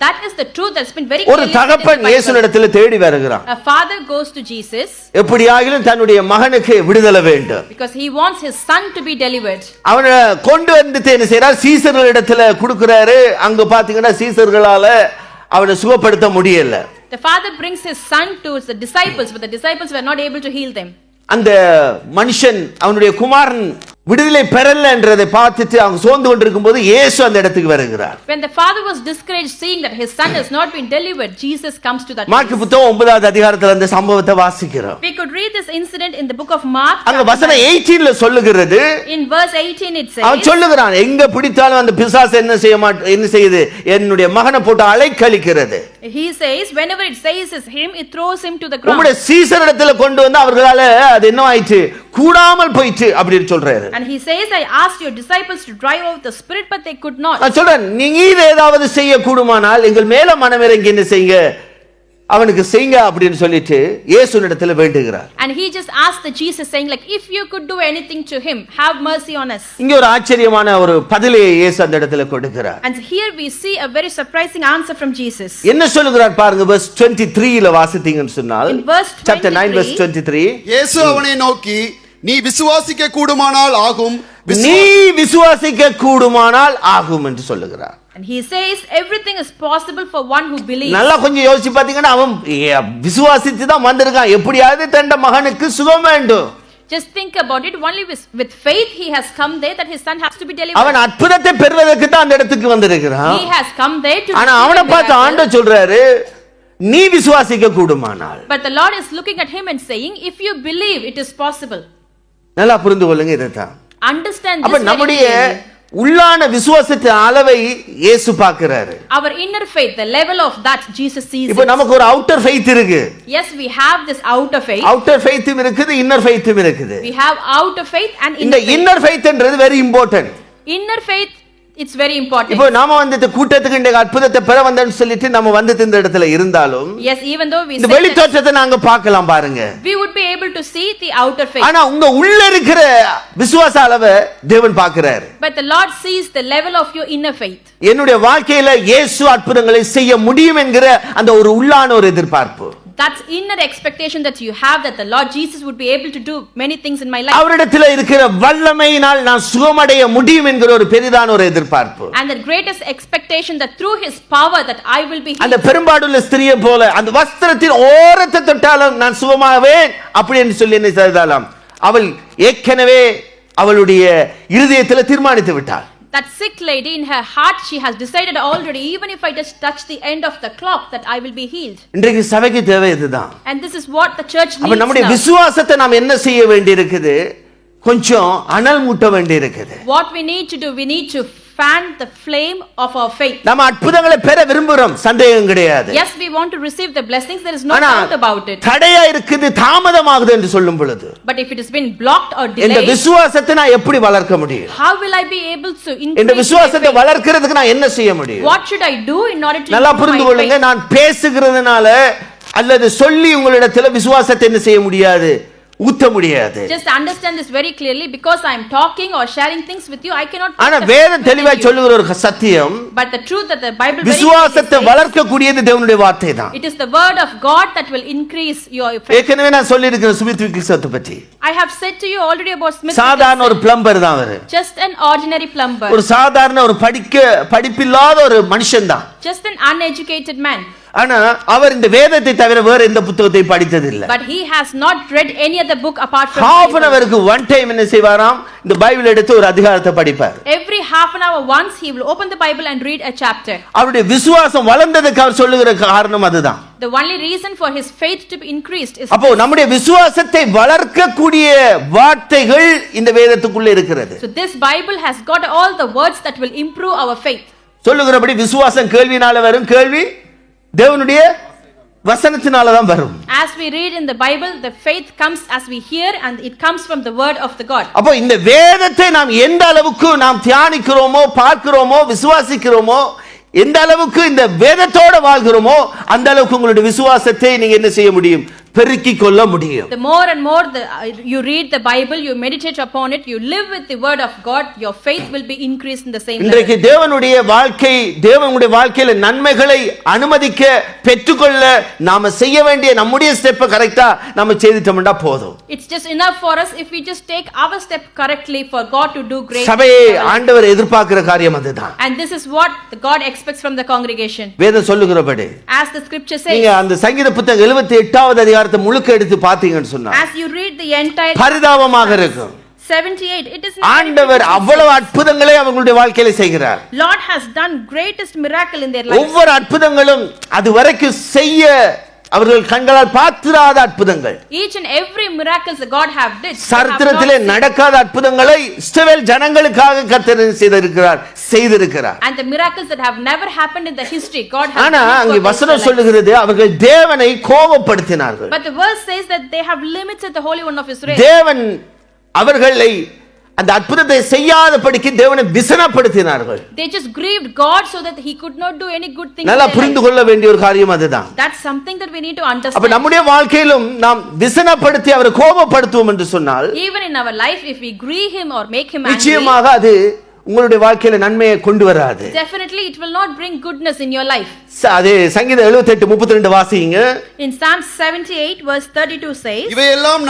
That is the truth that's been very ஒரு தகப்பன் இயேசுவிடத்தில் தேடி வருகிறான். A father goes to Jesus எப்படியாகிலும் தன்னுடைய மகனுக்கு விடுதலை வேண்டும். because he wants his son to be delivered. அவனை கொண்டு வந்து என்ன செய்றார்? சீசர்களிடத்தில் கொடுக்கிறாரு. அங்க பாத்தீங்கன்னா சீசர்களால அவனை சுகப்படுத்த முடியல. The father brings his son to the disciples, but the disciples were not able to heal them. அந்த மனுஷன் அவனுடைய குமாரன் விடுதலை பெறல என்றதை பார்த்துட்டு அவங்க சோர்ந்து கொண்டிருக்கும் போது இயேசு அந்த இடத்துக்கு வருகிறார். When the father was discouraged seeing that his son has not been delivered, Jesus comes to that. Mark புத்தகம் 9வது அதிகாரத்துல அந்த சம்பவத்தை வாசிக்கிறோம். We could read this incident in the book of Mark. அங்க வசனம் 18ல சொல்லுகிறது. In verse 18 it says. அவன் சொல்லுகிறான், எங்க பிடித்தாலும் அந்த பிசாசு என்ன செய்யுது? என்னுடைய மகனை போட்டு அலைக்கழிக்கிறது. He says whenever it seizes him, it throws him to the ground. உம்முடைய சீசரிடத்துல கொண்டு வந்து அவர்களால அது என்ன ஆயிற்று? கூடாமல் போயிற்று அப்படி சொல்றாரு. And he says, I asked your disciples to drive out the spirit, but they could not. நான் சொல்றேன், நீங்க ஏதாவது செய்ய கூடுமானால் எங்கள் மேல மனமிறங்கி என்ன செய்யுங்க, அவனுக்கு செய்யுங்க அப்படின்னு சொல்லிட்டு இயேசுவினிடத்தில் வேண்டுகிறார். And he just asked the Jesus saying like, if you could do anything to him, have mercy on us. இங்க ஒரு ஆச்சரியமான ஒரு பதிலை இயேசு அந்த இடத்துல கொடுக்கிறார். And here we see a very surprising answer from Jesus. என்ன சொல்லுகிறார் பாருங்க, verse 23ல வாசித்தீங்கன்னு சொன்னால், In verse 23, chapter 9 verse 23, இயேசு அவனை நோக்கி, நீ விசுவாசிக்க கூடுமானால் ஆகும். நீ விசுவாசிக்க கூடுமானால் ஆகும் என்று சொல்லுகிறார். And he says everything is possible for one who believes. நல்லா கொஞ்சம் யோசிச்சு பாத்தீங்கன்னா அவன் விசுவாசித்து தான் வந்திருக்கான். எப்படியாவது தன் மகனுக்கு சுகம் வேண்டும். Just think about it. Only with faith he has come there that his son has to be delivered. அவன் அற்புதத்தை பெறுவதற்கு தான் அந்த இடத்துக்கு வந்திருக்கிறான். He has come there to. ஆனா அவனை பார்த்து ஆண்டவர் சொல்றாரு, நீ விசுவாசிக்க கூடுமானால். But the Lord is looking at him and saying, if you believe, it is possible. நல்லா புரிந்து கொள்ளுங்க இதைத்தான். Understand this. அப்ப நம்முடைய உள்ளான விசுவாசத்தின் அளவை இயேசு பார்க்கிறாரு. Our inner faith, the level of that Jesus sees. இப்போ நமக்கு ஒரு outer faith இருக்கு. Yes, we have this outer faith. outer faithம் இருக்குது, inner faithம் இருக்குது. We have outer faith and இந்த inner faith. inner faith என்றது very important. Inner faith, it's very important. இப்போ நாம வந்து கூட்டத்துக்கு இந்த அற்புதத்தை பெற வந்தேன்னு சொல்லிட்டு நம்ம வந்து இந்த இடத்துல இருந்தாலும், Yes, even though we இந்த வெளி தோற்றத்தை நாங்க பார்க்கலாம் பாருங்க. we would be able to see the outer faith. ஆனா உங்க உள்ள இருக்கிற விசுவாச அளவை தேவன் பார்க்கிறார். But the Lord sees the level of your inner faith. என்னுடைய வாழ்க்கையில இயேசு அற்புதங்களை செய்ய முடியும் என்கிற அந்த ஒரு உள்ளான ஒரு எதிர்பார்ப்பு. That's inner expectation that you have that the Lord Jesus would be able to do many things in my life. அவரிடத்தில் இருக்கிற வல்லமையினால் நான் சுகமடைய முடியும் என்கிற ஒரு பெரிதான ஒரு எதிர்பார்ப்பு. And the greatest expectation that through his power that I will be healed. அந்த பெரும்பாடுள்ள ஸ்திரியை போல அந்த வஸ்திரத்தின் ஓரத்தை தொட்டாலும் நான் சுகமாவேன் அப்படி என்று சொல்லி என்ன செய்தாலாம், அவள் ஏற்கனவே அவளுடைய இருதயத்தில் தீர்மானித்து விட்டாள். That sick lady in her heart, she has decided already, even if I just touch the end of the clock, that I will be healed. இன்றைக்கு சபைக்கு தேவை இதுதான். And this is what the church needs அப்ப நம்முடைய now. விசுவாசத்தை நாம் என்ன செய்ய வேண்டியிருக்குது? கொஞ்சம் அனல் மூட்ட வேண்டியிருக்குது. What we need to do, we need to fan the flame of our faith. நம்ம அற்புதங்களை பெற விரும்புறோம், சந்தேகம் கிடையாது. Yes, we want to receive the blessings, there is no doubt about it. தடையா இருக்குது, தாமதமாகுது என்று சொல்லும் பொழுது, But if it has been blocked or இந்த delayed, விசுவாசத்தை நான் எப்படி வளர்க்க முடியும்? how will I be able to இந்த increase my விசுவாசத்தை faith? வளர்க்கிறதுக்கு நான் என்ன செய்ய முடியும்? What should I do in order to நல்லா increase புரிந்து my கொள்ளுங்க, faith? நான் பேசுகிறதுனால அல்லது சொல்லி உங்களிடத்தில் விசுவாசத்தை என்ன செய்ய முடியாது? ஊத்த முடியாது. Just understand this very clearly. Because I am talking or sharing things with you, I cannot. ஆனா வேதம் தெளிவாய் சொல்லுகிற ஒரு சத்தியம், But the truth that the Bible very விசுவாசத்தை clearly says, வளர்க்க கூடியது தேவனுடைய வார்த்தை தான். it is the word of God that will increase your faith. ஏற்கனவே நான் சொல்லி இருக்கிற சுமித் விக்கில்சத்தை பற்றி. I have said to you already about Smith. சாதாரண ஒரு பிளம்பர் தான் அவரு. Just an ordinary plumber. ஒரு சாதாரண ஒரு படிப்பில்லாத ஒரு மனுஷன் தான். Just an uneducated man. ஆனா அவர் இந்த வேதத்தை தவிர வேற எந்த புத்தகத்தை படித்தது இல்ல. But he has not read any other book apart from half an hour-க்கு one time என்ன செய்வாராம், இந்த பைபிள் எடுத்து ஒரு அதிகாரத்தை படிப்பார். Every half an hour once he will open the Bible and read a chapter. அவருடைய விசுவாசம் வளர்ந்ததுக்கு அவர் சொல்லுகிற காரணம் அதுதான். The only reason for his faith to be increased is அப்போ நம்முடைய விசுவாசத்தை வளர்க்க கூடிய வார்த்தைகள் இந்த வேதத்துக்குள்ள இருக்கிறது. So this Bible has got all the words that will improve our faith. சொல்லுகிறபடி விசுவாசம் கேள்வினால வரும், கேள்வி தேவனுடைய வசனத்தினால தான் வரும். As we read in the Bible, the faith comes as we hear and it comes from the word of the God. அப்போ இந்த வேதத்தை நாம் எந்த அளவுக்கு நாம் தியானிக்கிறோமோ, பார்க்கிறோமோ, விசுவாசிக்கிறோமோ, எந்த அளவுக்கு இந்த வேதத்தோட வாழ்கிறோமோ அந்த அளவுக்கு உங்களுடைய விசுவாசத்தை நீங்க என்ன செய்ய முடியும்? பெருக்கிக் கொள்ள முடியும். The more and more you read the Bible, you meditate upon it, you live with the word of God, your faith will be increased in the same level. இன்றைக்கு தேவனுடைய வாழ்க்கையில நன்மைகளை அனுமதிக்க பெற்றுக்கொள்ள நாம செய்ய வேண்டிய நம்முடைய ஸ்டெப்பை கரெக்ட்டா நாம செய்துட்டோம்னா போதும். It's just enough for us if we just take our step correctly for God to do great. சபையை ஆண்டவர் எதிர்பார்க்கிற காரியம் அதுதான். And this is what God expects from the congregation. வேதம் சொல்லுகிறபடி, as the scripture says, நீங்க அந்த சங்கீத புத்தகம் 78வது அதிகாரத்தை முழுக்க எடுத்து பாத்தீங்கன்னு சொன்னா, as you read the entire பரிதாபமாக இருக்கும். 78, it is ஆண்டவர் அவ்வளவு அற்புதங்களை அவங்களுடைய வாழ்க்கையில செய்கிறார். Lord has done greatest miracle in their lives. ஒவ்வொரு அற்புதங்களும் அதுவரைக்கும் செய்ய அவர்கள் கண்களால் பார்த்திராத அற்புதங்கள். Each and every miracles that God have did. சரித்திரத்திலே நடக்காத அற்புதங்களை இஸ்ரவேல் ஜனங்களுக்காக கர்த்தர் செய்திருக்கிறார். And the miracles that have never happened in the history God has. ஆனா அங்கே வசனம் சொல்லுகிறது அவர்கள் தேவனை கோபப்படுத்தினார்கள். But the verse says that they have limited the Holy One of Israel. தேவன் அவர்களை அந்த அற்புதத்தை செய்யாதபடிக்கு தேவனை விசனப்படுத்தினார்கள். They just grieved God so that he could not do any good thing. நல்லா புரிந்து கொள்ள வேண்டிய ஒரு காரியம் அதுதான். That's something that we need to understand. அப்ப நம்முடைய வாழ்க்கையிலும் நாம் விசனப்படுத்தி அவரை கோபப்படுத்துவோம் என்று சொன்னால், even in our life if we grieve him or make him angry, நிச்சயமாக அது உங்களுடைய வாழ்க்கையில நன்மையை கொண்டு வராது. Definitely it will not bring goodness in your life. அதே சங்கீதம் 78:32 வாசிங்க. In Psalm 78 verse 32 says, இவையெல்லாம்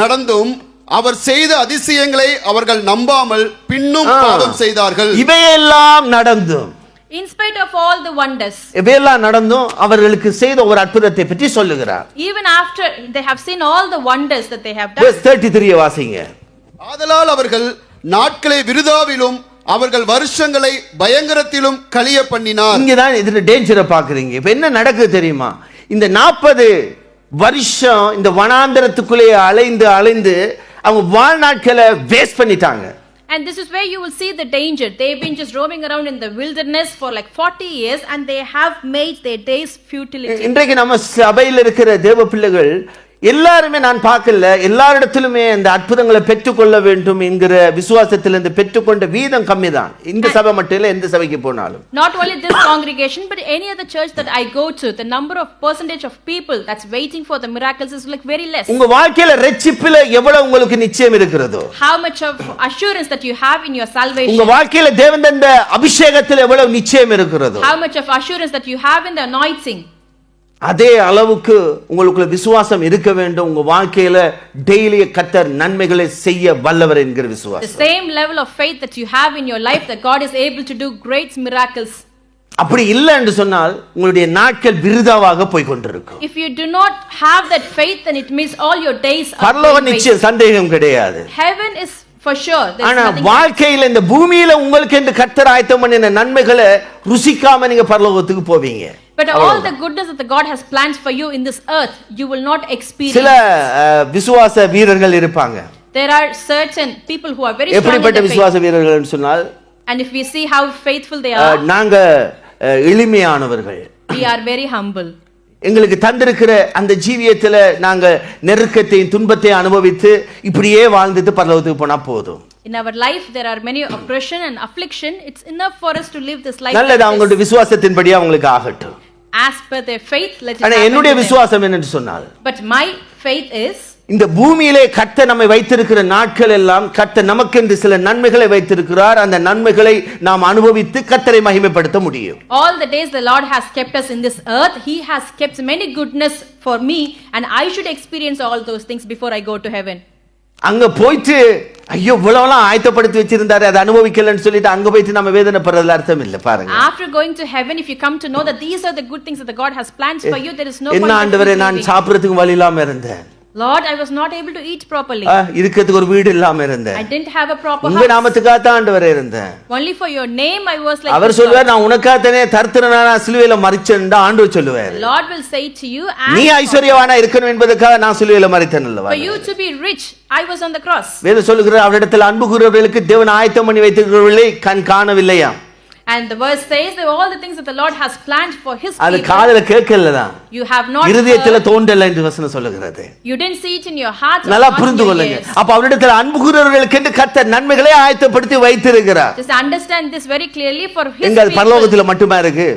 நடந்தும் அவர் செய்த அதிசயங்களை அவர்கள் நம்பாமல் பின்னும் பாவம் செய்தார்கள். இவையெல்லாம் நடந்தும், in spite of all the wonders, இவையெல்லாம் நடந்தும் அவர்களுக்கு செய்த ஒரு அற்புதத்தை பற்றி சொல்லுகிறார். even after they have seen all the wonders that they have done. verse 33 வாசிங்க. ஆதலால் அவர்கள் நாட்களை விருதாவிலும் அவர்கள் வருஷங்களை பயங்கரத்திலும் கழிய பண்ணினார். இங்க தான் இதுல டேஞ்சரை பாக்குறீங்க. இப்ப என்ன நடக்குது தெரியுமா? இந்த 40 வருஷம் இந்த வனாந்தரத்துக்குள்ளே அலைந்து அவங்க வாழ்நாட்களை வேஸ்ட் பண்ணிட்டாங்க. And this is where you will see the danger. They've been just roaming around in the wilderness for like 40 years and they have made their days futility. இன்றைக்கு நம்ம சபையில் இருக்கிற தேவ பிள்ளைகள் எல்லாருமே நான் பார்க்கல, எல்லாரிடத்திலுமே அந்த அற்புதங்களை பெற்றுக்கொள்ள வேண்டும் என்கிற விசுவாசத்திலிருந்து பெற்றுக்கொண்ட வீதம் கம்மி தான். இந்த சபை மட்டும் இல்ல, எந்த சபைக்கு போனாலும். Not only this congregation but any other church that I go to, the number of percentage of people that's waiting for the miracles is like very less. உங்க வாழ்க்கையில இரட்சிப்பில எவ்வளவு உங்களுக்கு நிச்சயம் இருக்கிறதோ, how much of assurance that you have in your salvation, உங்க வாழ்க்கையில தேவன் தந்த அபிஷேகத்தில் எவ்வளவு நிச்சயம் இருக்கிறதோ, how much of assurance that you have in the anointing, அதே அளவுக்கு உங்களுக்குள்ள விசுவாசம் இருக்க வேண்டும். உங்க வாழ்க்கையில டெய்லி கர்த்தர் நன்மைகளை செய்ய வல்லவர் என்கிற விசுவாசம். the same level of faith that you have in your life that God is able to do great miracles. அப்படி இல்ல என்று சொன்னால் உங்களுடைய நாட்கள் விருதாவாக போய் கொண்டிருக்கும். If you do not have that faith then it means all your days are பரலோக நிச்சயம் சந்தேகம் கிடையாது. heaven is for sure. ஆனா வாழ்க்கையில இந்த பூமியில உங்களுக்கு என்று கர்த்தர் ஆயத்தம் பண்ணின நன்மைகளை ருசிக்காம நீங்க பரலோகத்துக்கு போவீங்க. But all the goodness that the God has planned for you in this earth you will not experience. சில விசுவாச வீரர்கள் இருப்பாங்க. There are certain people who are very strong in எப்படிப்பட்ட the விசுவாச வீரர்கள் என்று சொன்னால், and if we see how faithful they are, நாங்க எளிமையானவர்கள், we are very humble. எங்களுக்கு தந்திருக்கிற அந்த ஜீவியத்துல நாங்க நெருக்கத்தையும் துன்பத்தையும் அனுபவித்து இப்படியே வாழ்ந்துட்டு பரலோகத்துக்கு போனா போதும். In our life there are many oppression and affliction. It's enough for us to live this life. நல்லது, அவங்களுடைய விசுவாசத்தின்படி அவங்களுக்கு ஆகட்டும். As per their faith let it ஆனா happen. என்னுடைய விசுவாசம் என்னன்னு சொன்னால், but my faith is, இந்த பூமியிலே கர்த்தர் நம்மை வைத்திருக்கிற நாட்கள் எல்லாம் கர்த்தர் நமக்கென்று சில நன்மைகளை வைத்திருக்கிறார். அந்த நன்மைகளை நாம் அனுபவித்து கர்த்தரை மகிமைப்படுத்த முடியும். all the days the Lord has kept us in this earth, he has kept many goodness for me and I should experience all those things before I go to heaven. அங்க போயிட்டு ஐயோ இவ்வளவுலாம் ஆயத்தப்படுத்தி வச்சிருந்தாரு அதை அனுபவிக்கலன்னு சொல்லிட்டு அங்க போயிட்டு நம்ம வேதனைப்படுறதுல அர்த்தம் இல்ல. பாருங்க, after going to heaven if you come to know that these are the good things that the God has planned for you, there is no point. என்ன ஆண்டவரே, நான் சாப்பிடுறதுக்கு வழி இல்லாம இருந்தேன். Lord, I was not able to eat properly. இருக்கிறதுக்கு ஒரு வீடு இல்லாம இருந்தேன். I didn't have a proper house. உங்க நாமத்துக்காக தான் ஆண்டவரே இருந்தேன். Only for your name I was like. அவர் சொல்வார், நான் உனக்காகவே தரித்திரனான சிலுவையில மரிச்சேன்டா ஆண்டவர் சொல்லுவார். Lord will say to you, நீ ஐஸ்வரியவானா இருக்கணும் என்பதற்காக நான் சிலுவையில மரித்தேன் அல்லவா. for you to be rich I was on the cross. வேதம் சொல்லுகிறது, அவரிடத்தில் அன்பு கூறுகிறவர்களுக்கு தேவன் ஆயத்தம் பண்ணி வைத்திருக்கிறவர்களை கண் காணவில்லையா. And the verse says that all the things that the Lord has planned for his அது people, காதுல கேட்கலதான், you have not இருதயத்துல heard, தோன்றல என்று வசனம் சொல்லுகிறது. you didn't see it in your heart. or நல்லா not in புரிந்து your கொள்ளுங்க. ears. அப்ப அவரிடத்தில் அன்புகிறவர்களுக்கு என்று கர்த்தர் நன்மைகளை ஆயத்தப்படுத்தி வைத்திருக்கிறார். Just understand this very clearly for his எங்க அது people. பரலோகத்துல மட்டுமா இருக்கு?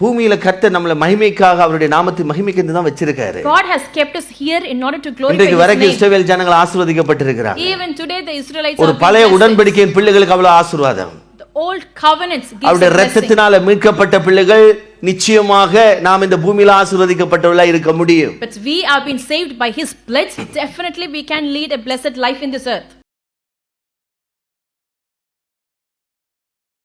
பூமியில கர்த்தர் நம்மள மகிமைக்காக அவருடைய நாமத்தை மகிமைக்கு தான் வச்சிருக்காரு. God has kept us here in order to glorify இன்றைக்கு his வரைக்கும் name. இஸ்ரவேல் ஜனங்கள் ஆசீர்வதிக்கப்பட்டிருக்கிறாங்க. Even today the Israelites ஒரு are being பழைய blessed. உடன்படிக்கையின் பிள்ளைகளுக்கு அவ்வளவு ஆசீர்வாதம். The old covenants gives அவருடைய a blessing. இரத்தத்தினால மீட்கப்பட்ட பிள்ளைகள் நிச்சயமாக நாம் இந்த பூமியில ஆசீர்வதிக்கப்பட்டவர்களா இருக்க முடியும். But we have been saved by his blood. Definitely we can lead a blessed life in this earth.